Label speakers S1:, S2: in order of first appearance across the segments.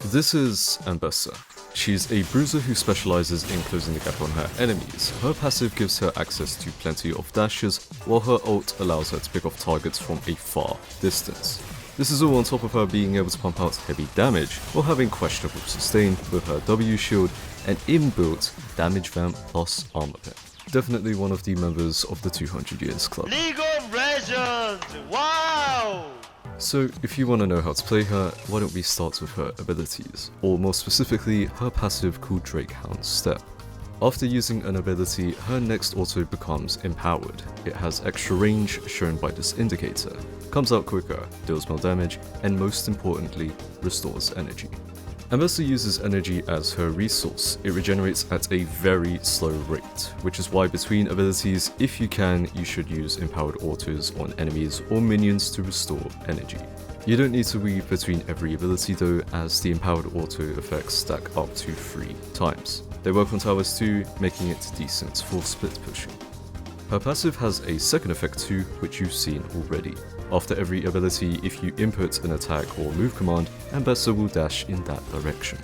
S1: This is Ambessa. She's a bruiser who specializes in closing the gap on her enemies. Her passive gives her access to plenty of dashes, while her ult allows her to pick off targets from a far distance. This is all on top of her being able to pump out heavy damage, while having questionable sustain with her W shield and inbuilt damage vamp plus armor pen. Definitely one of the members of the 200 Years Club.
S2: League of Legends! Wow!
S1: So if you want to know how to play her, why don't we start with her abilities, or more specifically, her passive called Drakehound Step. After using an ability, her next auto becomes empowered. It has extra range shown by this indicator, comes out quicker, deals more damage, and most importantly, restores energy. Ambessa uses energy as her resource. It regenerates at a very slow rate, which is why between abilities, if you can, you should use empowered autos on enemies or minions to restore energy. You don't need to weave between every ability though, as the empowered auto effects stack up to 3 times. They work on towers too, making it decent for split pushing. Her passive has a second effect too, which you've seen already. After every ability, if you input an attack or move command, Ambessa will dash in that direction.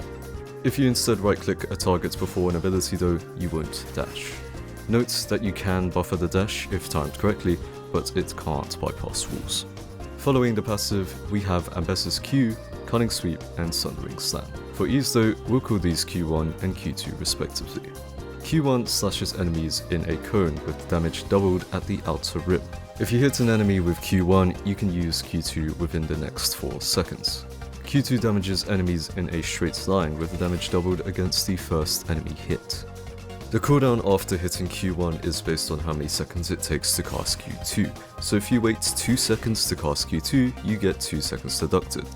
S1: If you instead right-click a target before an ability though, you won't dash. Note that you can buffer the dash if timed correctly, but it can't bypass rules. Following the passive, we have Ambessa's Q, Cunning Sweep, and Sundering Slam. For ease though, we'll call these Q1 and Q2 respectively. Q1 slashes enemies in a cone with damage doubled at the outer rim. If you hit an enemy with Q1, you can use Q2 within the next 4 seconds. Q2 damages enemies in a straight line with the damage doubled against the first enemy hit. The cooldown after hitting Q1 is based on how many seconds it takes to cast Q2, so if you wait 2 seconds to cast Q2, you get 2 seconds deducted.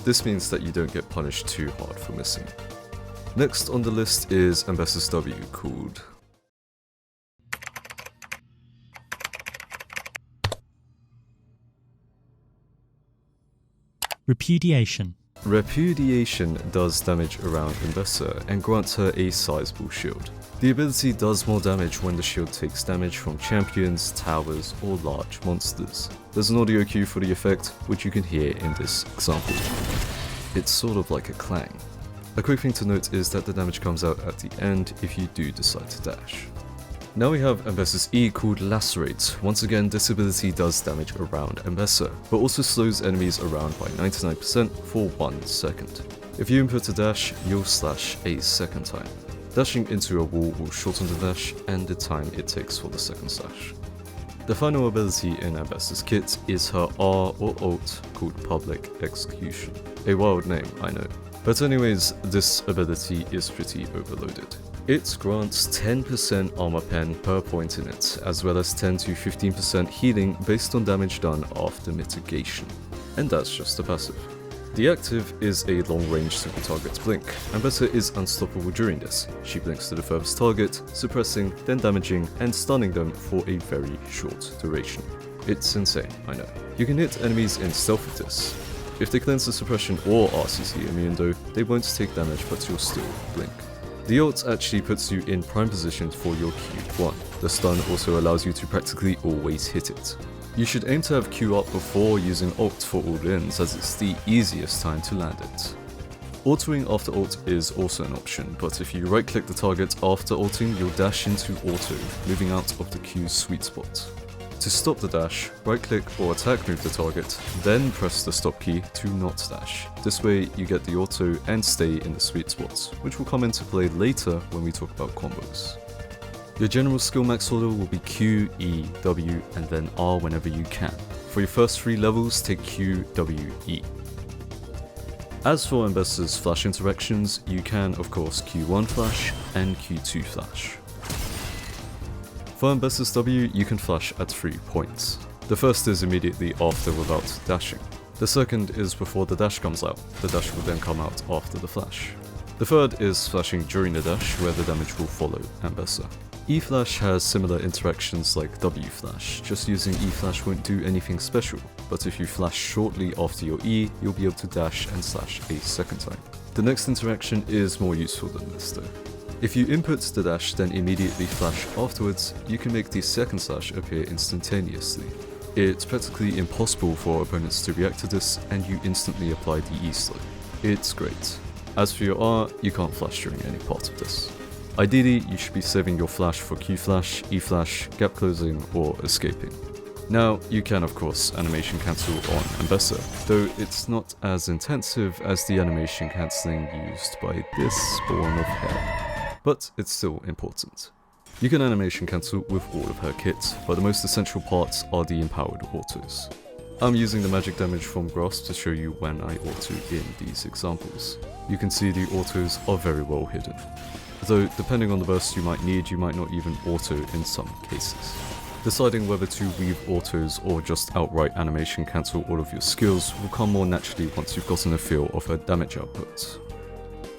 S1: This means that you don't get punished too hard for missing. Next on the list is Ambessa's W called
S3: Repudiation.
S1: Repudiation does damage around Ambessa and grants her a sizable shield. The ability does more damage when the shield takes damage from champions, towers, or large monsters. There's an audio cue for the effect, which you can hear in this example. It's sort of like a clang. A quick thing to note is that the damage comes out at the end if you do decide to dash. Now we have Ambessa's E called Lacerate. Once again, this ability does damage around Ambessa, but also slows enemies around by 99% for 1 second. If you input a dash, you'll slash a second time. Dashing into a wall will shorten the dash and the time it takes for the second slash. The final ability in Ambessa's kit is her R or ult called Public Execution. A wild name, I know. But anyways, this ability is pretty overloaded. It grants 10% armor pen per point in it, as well as 10 to 15% healing based on damage done after mitigation. And that's just the passive. The active is a long-range single target blink. Ambessa is unstoppable during this. She blinks to the furthest target, suppressing, then damaging, and stunning them for a very short duration. It's insane, I know. You can hit enemies in stealth with this. If they cleanse the suppression or RCC immune though, they won't take damage but you'll still blink. The ult actually puts you in prime position for your Q1. The stun also allows you to practically always hit it. You should aim to have Q up before using ult for all-ins, as it's the easiest time to land it. Autoing after ult is also an option, but if you right click the target after ulting, you'll dash into auto, moving out of the Q's sweet spot. To stop the dash, right click or attack move the target, then press the stop key to not dash. This way you get the auto and stay in the sweet spots, which will come into play later when we talk about combos. Your general skill max order will be Q, E, W, and then R whenever you can. For your first 3 levels, take Q, W, E. As for Ambessa's flash interactions, you can of course Q1 flash and Q2 flash. For Ambessa's W, you can flash at 3 points. The first is immediately after without dashing. The second is before the dash comes out. The dash will then come out after the flash. The third is flashing during the dash, where the damage will follow Ambessa. E-flash has similar interactions like W-flash, just using E-flash won't do anything special, but if you flash shortly after your E, you'll be able to dash and slash a second time. The next interaction is more useful than this though. If you input the dash then immediately flash afterwards, you can make the second slash appear instantaneously. It's practically impossible for opponents to react to this, and you instantly apply the E slow. It's great. As for your R, you can't flash during any part of this. Ideally, you should be saving your flash for Q flash, E flash, gap closing, or escaping. Now, you can of course animation cancel on Ambessa, though it's not as intensive as the animation cancelling used by this spawn of hair, but it's still important. You can animation cancel with all of her kits, but the most essential parts are the empowered autos. I'm using the magic damage from Grasp to show you when I auto in these examples. You can see the autos are very well hidden, though depending on the burst you might need, you might not even auto in some cases. Deciding whether to weave autos or just outright animation cancel all of your skills will come more naturally once you've gotten a feel of her damage output.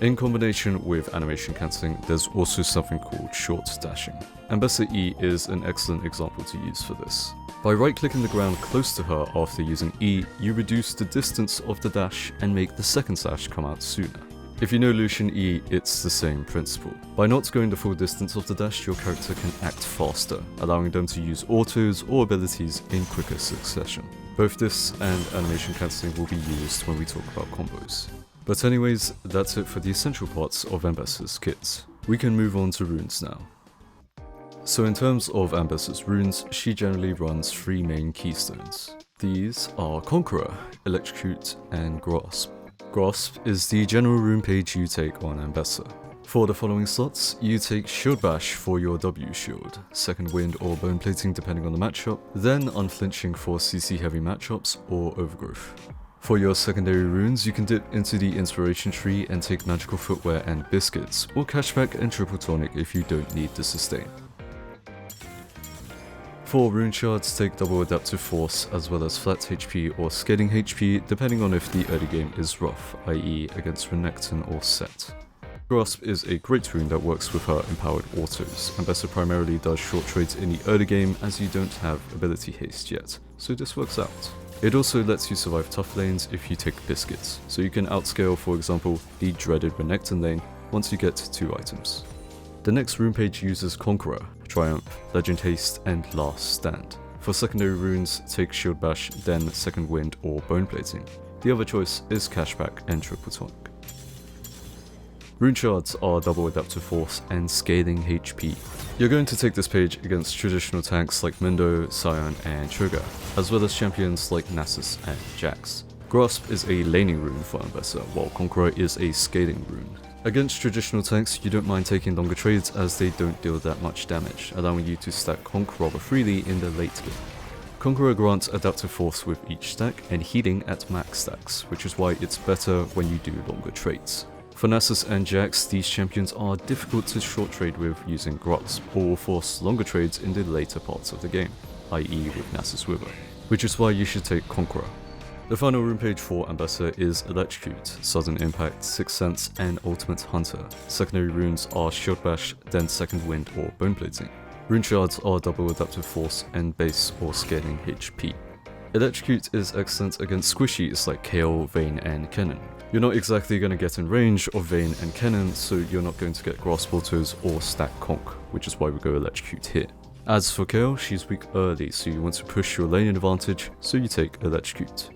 S1: In combination with animation cancelling, there's also something called short dashing. Ambessa E is an excellent example to use for this. By right-clicking the ground close to her after using E, you reduce the distance of the dash and make the second dash come out sooner. If you know Lucian E, it's the same principle. By not going the full distance of the dash, your character can act faster, allowing them to use autos or abilities in quicker succession. Both this and animation cancelling will be used when we talk about combos. But anyways, that's it for the essential parts of Ambessa's kit. We can move on to runes now. So in terms of Ambessa's runes, she generally runs 3 main keystones. These are Conqueror, Electrocute, and Grasp. Grasp is the general rune page you take on Ambessa. For the following slots, you take Shield Bash for your W shield, Second Wind or Bone Plating depending on the matchup, then Unflinching for CC heavy matchups or Overgrowth. For your secondary runes, you can dip into the Inspiration Tree and take Magical Footwear and Biscuits, or Cashback and Triple Tonic if you don't need the sustain. For rune shards, take double adaptive force as well as flat HP or scaling HP depending on if the early game is rough, i.e. against Renekton or Set. Grasp is a great rune that works with her empowered autos. Ambessa primarily does short trades in the early game as you don't have ability haste yet, so this works out. It also lets you survive tough lanes if you take Biscuits, so you can outscale for example the dreaded Renekton lane once you get 2 items. The next rune page uses Conqueror, Triumph, Legend Haste, and Last Stand. For secondary runes, take Shield Bash, then Second Wind or Bone Plating. The other choice is Cashback and Triple Tonic. Rune shards are double adaptive force and scaling HP. You're going to take this page against traditional tanks like Mundo, Scion, and Cho'Gath, as well as champions like Nasus and Jax. Grasp is a laning rune for Ambessa, while Conqueror is a scaling rune. Against traditional tanks, you don't mind taking longer trades as they don't deal that much damage, allowing you to stack Conk rather freely in the late game. Conqueror grants adaptive force with each stack and healing at max stacks, which is why it's better when you do longer trades. For Nasus and Jax, these champions are difficult to short trade with using Grasp, or will force longer trades in the later parts of the game, i.e. with Nasus Wither, which is why you should take Conqueror. The final rune page for Ambessa is Electrocute, Sudden Impact, Sixth Sense, and Ultimate Hunter. Secondary runes are Shield Bash, then Second Wind or Bone Plating. Rune shards are double adaptive force and base or scaling HP. Electrocute is excellent against squishies like Kayle, Vayne, and Kennen. You're not exactly going to get in range of Vayne and Kennen, so you're not going to get Grasp autos or stack Conk, which is why we go Electrocute here. As for Kayle, she's weak early, so you want to push your lane advantage, so you take Electrocute.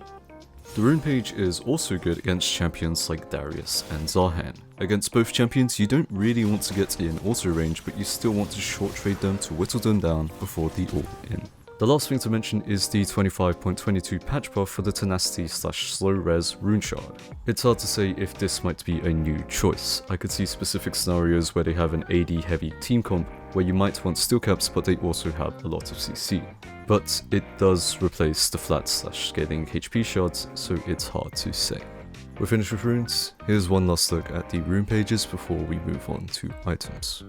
S1: The rune page is also good against champions like Darius and Zarhan. Against both champions, you don't really want to get in auto range, but you still want to short trade them to whittle them down before the all-in. The last thing to mention is the 25.22 patch buff for the Tenacity/Slow Res rune shard. It's hard to say if this might be a new choice. I could see specific scenarios where they have an AD heavy team comp where you might want steel caps but they also have a lot of CC. But it does replace the flat/scaling HP shards, so it's hard to say. We're finished with runes. Here's one last look at the rune pages before we move on to items.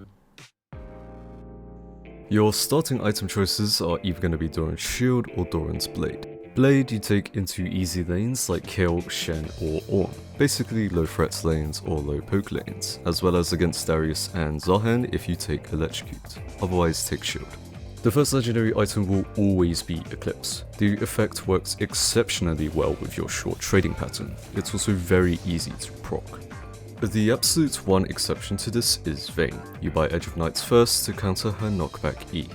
S1: Your starting item choices are either going to be Doran's Shield or Doran's Blade. Blade you take into easy lanes like Kayle, Shen or Ornn, basically low threat lanes or low poke lanes, as well as against Darius and Zarhan if you take Electrocute, otherwise take Shield. The first legendary item will always be Eclipse. The effect works exceptionally well with your short trading pattern. It's also very easy to proc. The absolute one exception to this is Vayne. You buy Edge of Nights first to counter her knockback E.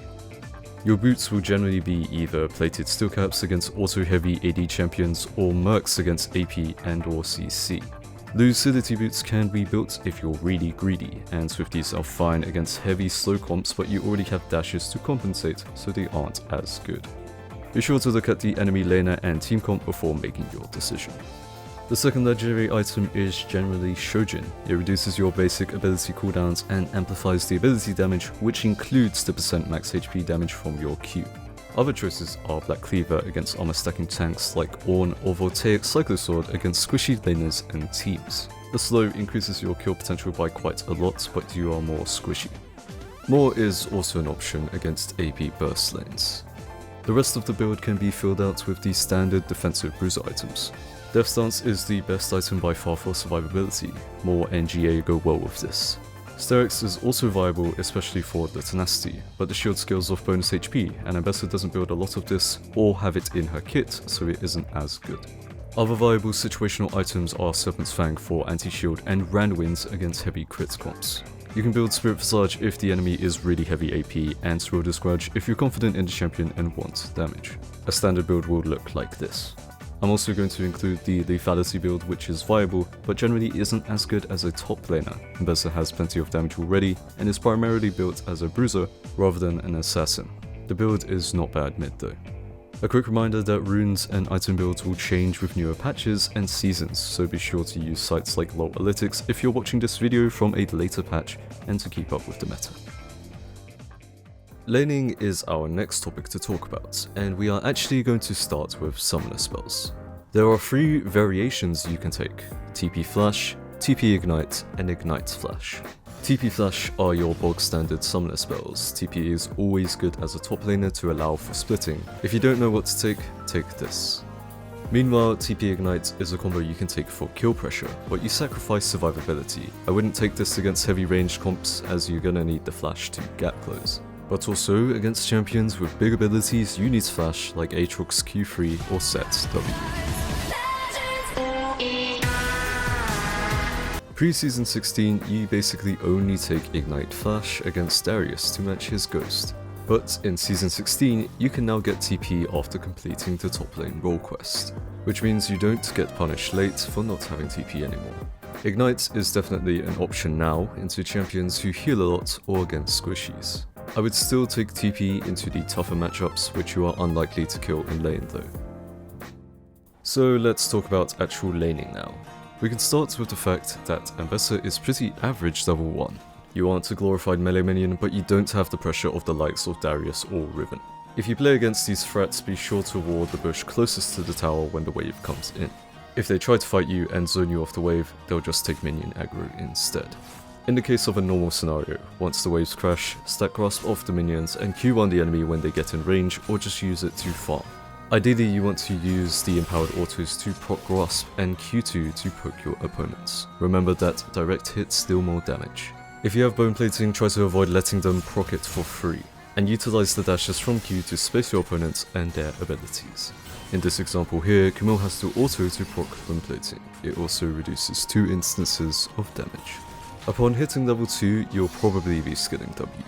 S1: Your boots will generally be either plated steel caps against auto heavy AD champions or mercs against AP and or CC. Lucidity boots can be built if you're really greedy, and Swifties are fine against heavy slow comps, but you already have dashes to compensate, so they aren't as good. Be sure to look at the enemy laner and team comp before making your decision. The second legendary item is generally Shojin. It reduces your basic ability cooldowns and amplifies the ability damage, which includes the % max HP damage from your Q. Other choices are Black Cleaver against armor stacking tanks like Ornn, or Voltaic Cyclosword against squishy laners and teams. The slow increases your kill potential by quite a lot, but you are more squishy. More is also an option against AP burst lanes. The rest of the build can be filled out with the standard defensive bruiser items. Death Stance is the best item by far for survivability. More NGA go well with this. Sterix is also viable, especially for the tenacity, but the shield scales off bonus HP, and Ambessa doesn't build a lot of this or have it in her kit, so it isn't as good. Other viable situational items are Serpent's Fang for anti-shield and Randwinds against heavy crit comps. You can build Spirit Visage if the enemy is really heavy AP, and Sword's Grudge if you're confident in the champion and want damage. A standard build will look like this. I'm also going to include the Lethality build, which is viable, but generally isn't as good as a top laner. Ambessa has plenty of damage already, and is primarily built as a bruiser rather than an assassin. The build is not bad mid though. A quick reminder that runes and item builds will change with newer patches and seasons, so be sure to use sites like LoLalytics if you're watching this video from a later patch and to keep up with the meta. Laning is our next topic to talk about, and we are actually going to start with summoner spells. There are 3 variations you can take: TP Flash, TP Ignite, and Ignite Flash. TP Flash are your bog standard summoner spells. TP is always good as a top laner to allow for splitting. If you don't know what to take this. Meanwhile, TP Ignite is a combo you can take for kill pressure, but you sacrifice survivability. I wouldn't take this against heavy ranged comps, as you're gonna need the flash to gap close. But also, against champions with big abilities, you need flash like Aatrox Q3 or Set W. Pre-season 16, you basically only take Ignite Flash against Darius to match his Ghost. But in season 16, you can now get TP after completing the top lane role quest, which means you don't get punished late for not having TP anymore. Ignite is definitely an option now into champions who heal a lot or against squishies. I would still take TP into the tougher matchups, which you are unlikely to kill in lane though. So let's talk about actual laning now. We can start with the fact that Ambessa is pretty average level 1. You aren't a glorified melee minion, but you don't have the pressure of the likes of Darius or Riven. If you play against these threats, be sure to ward the bush closest to the tower when the wave comes in. If they try to fight you and zone you off the wave, they'll just take minion aggro instead. In the case of a normal scenario, once the waves crash, stack Grasp off the minions and Q1 the enemy when they get in range, or just use it to farm. Ideally, you want to use the empowered autos to proc Grasp and Q2 to poke your opponents. Remember that direct hits deal more damage. If you have bone plating, try to avoid letting them proc it for free, and utilize the dashes from Q to space your opponents and their abilities. In this example here, Camille has to auto to proc bone plating. It also reduces 2 instances of damage. Upon hitting level 2, you'll probably be skilling W.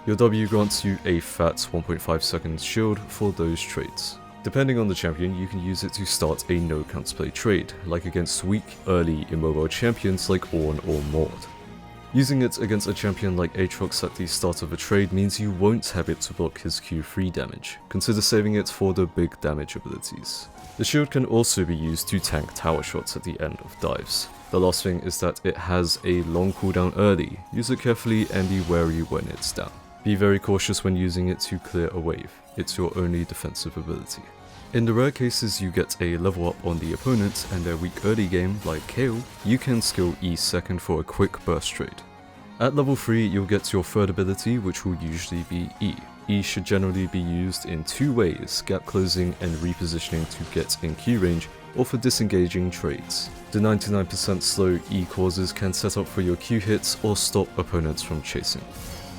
S1: Your W grants you a fat 1.5 second shield for those traits. Depending on the champion, you can use it to start a no counterplay trade, like against weak, early, immobile champions like Ornn or Maud. Using it against a champion like Aatrox at the start of a trade means you won't have it to block his Q3 damage. Consider saving it for the big damage abilities. The shield can also be used to tank tower shots at the end of dives. The last thing is that it has a long cooldown early. Use it carefully and be wary when it's down. Be very cautious when using it to clear a wave. It's your only defensive ability. In the rare cases you get a level up on the opponent and their weak early game, like Kayle, you can skill E second for a quick burst trade. At level 3 you'll get your third ability, which will usually be E. E should generally be used in 2 ways, gap closing and repositioning to get in Q range, or for disengaging trades. The 99% slow E causes can set up for your Q hits or stop opponents from chasing.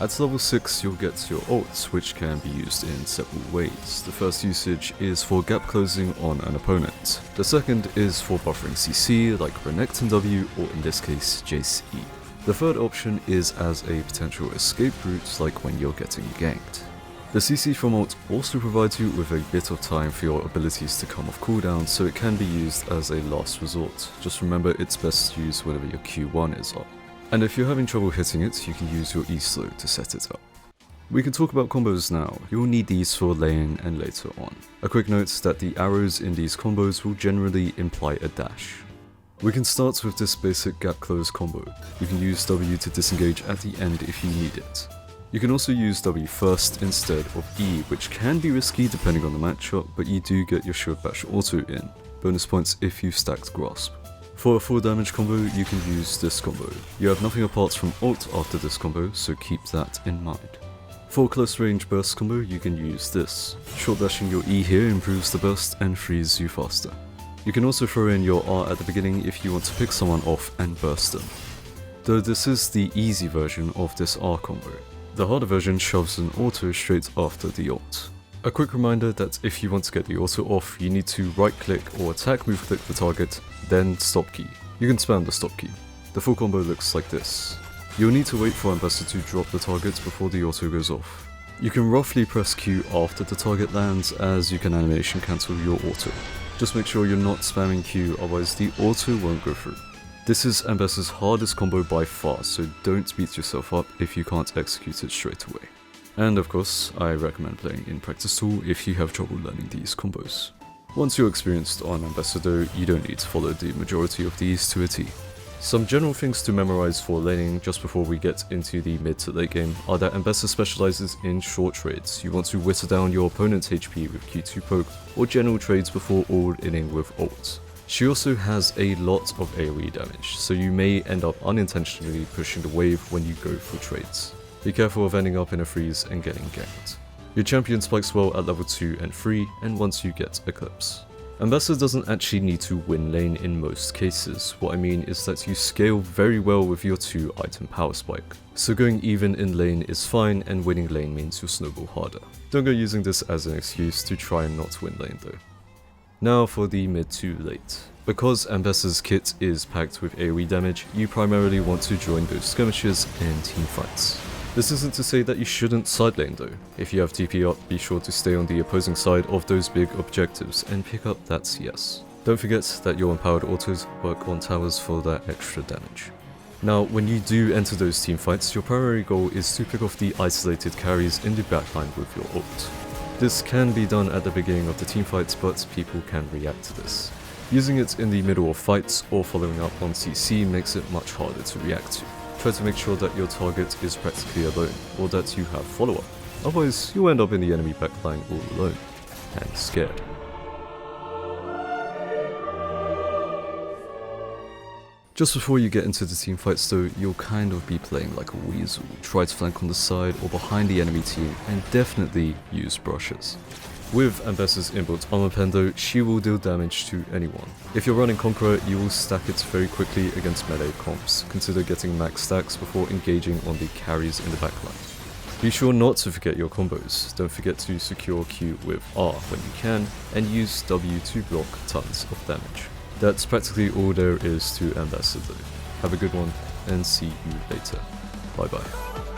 S1: At level 6 you'll get your ults, which can be used in several ways. The first usage is for gap closing on an opponent. The second is for buffering CC like Renekton W, or in this case Jace E. The third option is as a potential escape route, like when you're getting ganked. The CC from ult also provides you with a bit of time for your abilities to come off cooldown, so it can be used as a last resort. Just remember it's best used whenever your Q1 is up. And if you're having trouble hitting it, you can use your E-slow to set it up. We can talk about combos now. You'll need these for lane and later on. A quick note that the arrows in these combos will generally imply a dash. We can start with this basic gap close combo. You can use W to disengage at the end if you need it. You can also use W first instead of E, which can be risky depending on the matchup, but you do get your shield bash auto in. Bonus points if you stacked grasp. For a full damage combo, you can use this combo. You have nothing apart from ult after this combo, so keep that in mind. For a close range burst combo, you can use this. Short dashing your E here improves the burst and frees you faster. You can also throw in your R at the beginning if you want to pick someone off and burst them. Though this is the easy version of this R combo. The harder version shoves an auto straight after the ult. A quick reminder that if you want to get the auto off, you need to right click or attack move click the target, then stop key. You can spam the stop key. The full combo looks like this. You'll need to wait for Ambessa to drop the target before the auto goes off. You can roughly press Q after the target lands, as you can animation cancel your auto. Just make sure you're not spamming Q, otherwise the auto won't go through. This is Ambessa's hardest combo by far, so don't beat yourself up if you can't execute it straight away. And of course, I recommend playing in practice tool if you have trouble learning these combos. Once you're experienced on Ambessa though, you don't need to follow the majority of these to a T. Some general things to memorize for laning just before we get into the mid to late game are that Ambessa specializes in short trades. You want to whittle down your opponent's HP with Q2 poke or general trades before all-inning with ult. She also has a lot of AoE damage, so you may end up unintentionally pushing the wave when you go for trades. Be careful of ending up in a freeze and getting ganked. Your champion spikes well at level 2 and 3 and once you get Eclipse. Ambessa doesn't actually need to win lane in most cases. What I mean is that you scale very well with your 2 item power spike. So going even in lane is fine and winning lane means you'll snowball harder. Don't go using this as an excuse to try and not win lane though. Now for the mid to late. Because Ambessa's kit is packed with AoE damage, you primarily want to join those skirmishes and teamfights. This isn't to say that you shouldn't side lane though. If you have TP up, be sure to stay on the opposing side of those big objectives and pick up that CS. Don't forget that your empowered autos work on towers for that extra damage. Now, when you do enter those teamfights, your primary goal is to pick off the isolated carries in the backline with your ult. This can be done at the beginning of the teamfights, but people can react to this. Using it in the middle of fights or following up on CC makes it much harder to react to. Try to make sure that your target is practically alone, or that you have follow-up. Otherwise, you'll end up in the enemy backline all alone, and scared. Just before you get into the teamfights though, you'll kind of be playing like a weasel. Try to flank on the side or behind the enemy team, and definitely use brushes. With Ambessa's inbuilt armor pen though, she will deal damage to anyone. If you're running Conqueror, you will stack it very quickly against melee comps. Consider getting max stacks before engaging on the carries in the backline. Be sure not to forget your combos. Don't forget to secure Q with R when you can, and use W to block tons of damage. That's practically all there is to Ambessa though. Have a good one, and see you later. Bye bye.